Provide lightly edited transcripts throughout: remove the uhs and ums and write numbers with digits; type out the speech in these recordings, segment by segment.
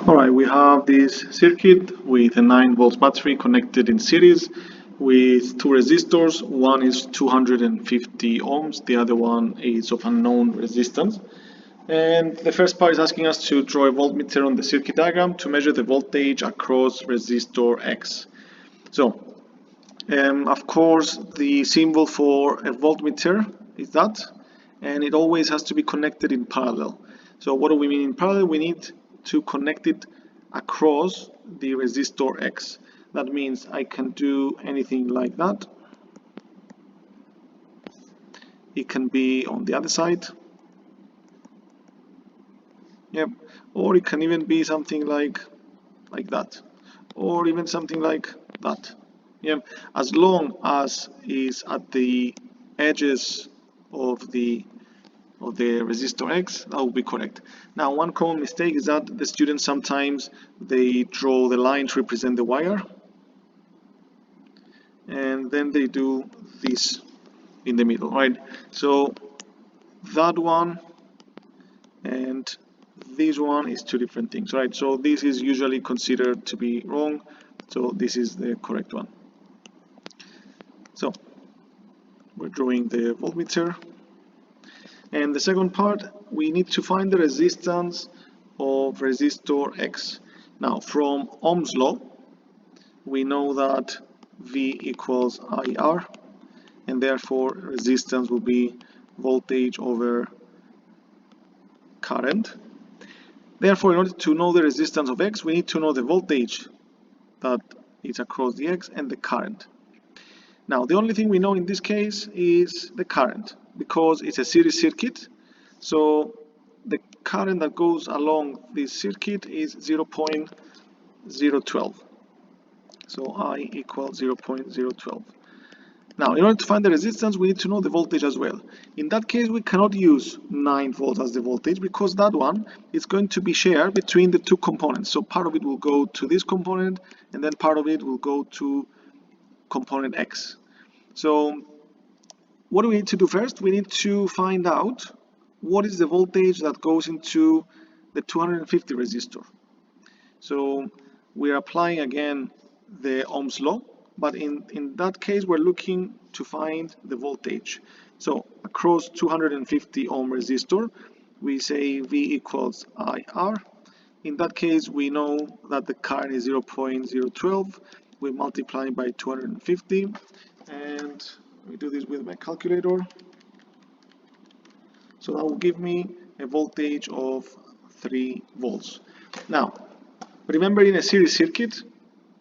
Alright, we have this circuit with a 9 volts battery connected in series with two resistors. One is 250 ohms, the other one is of unknown resistance. And the first part is asking us to draw a voltmeter on the circuit diagram to measure the voltage across resistor X. So, of course, the symbol for a voltmeter is that, and it always has to be connected in parallel. So what do we mean in parallel? We need to connect it across the resistor X. That means I can do anything like that. It can be on the other side. Yep. Or it can even be something like that. Or even something like that. Yep. As long as is at the edges of the resistor X, that will be correct. Now, one common mistake is that the students sometimes they draw the line to represent the wire, and then they do this in the middle, right? So that one and this one is two different things, right? So this is usually considered to be wrong, so this is the correct one. So we're drawing the voltmeter. And the second part, we need to find the resistance of resistor X. Now, from Ohm's law, we know that V equals IR, and therefore resistance will be voltage over current. Therefore, in order to know the resistance of X, we need to know the voltage that is across the X and the current. Now, the only thing we know in this case is the current, because it's a series circuit. So the current that goes along this circuit is 0.012. So I equals 0.012. Now, in order to find the resistance, we need to know the voltage as well. In that case, we cannot use 9 volts as the voltage, because that one is going to be shared between the two components. So part of it will go to this component, and then part of it will go to component X. So what do we need to do first? We need to find out what is the voltage that goes into the 250 resistor. So we're applying again the Ohm's law, but in that case we're looking to find the voltage. So across 250 ohm resistor, we say V equals IR. In that case, we know that the current is 0.012. We multiply by 250, and we do this with my calculator. So that will give me a voltage of 3 volts. Now, remember, in a series circuit,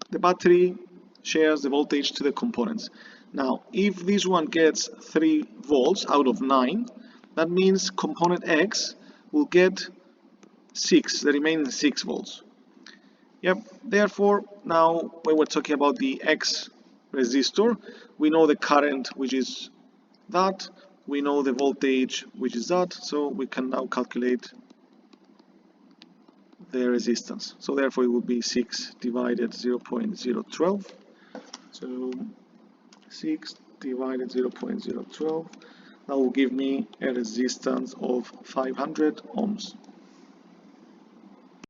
the battery shares the voltage to the components. Now, if this one gets 3 volts out of 9, that means component X will get 6, the remaining 6 volts. Yep, therefore, now when we're talking about the X resistor, we know the current, which is that, we know the voltage, which is that, so we can now calculate the resistance. So therefore it will be 6 divided 0.012. So 6 divided 0.012, that will give me a resistance of 500 ohms.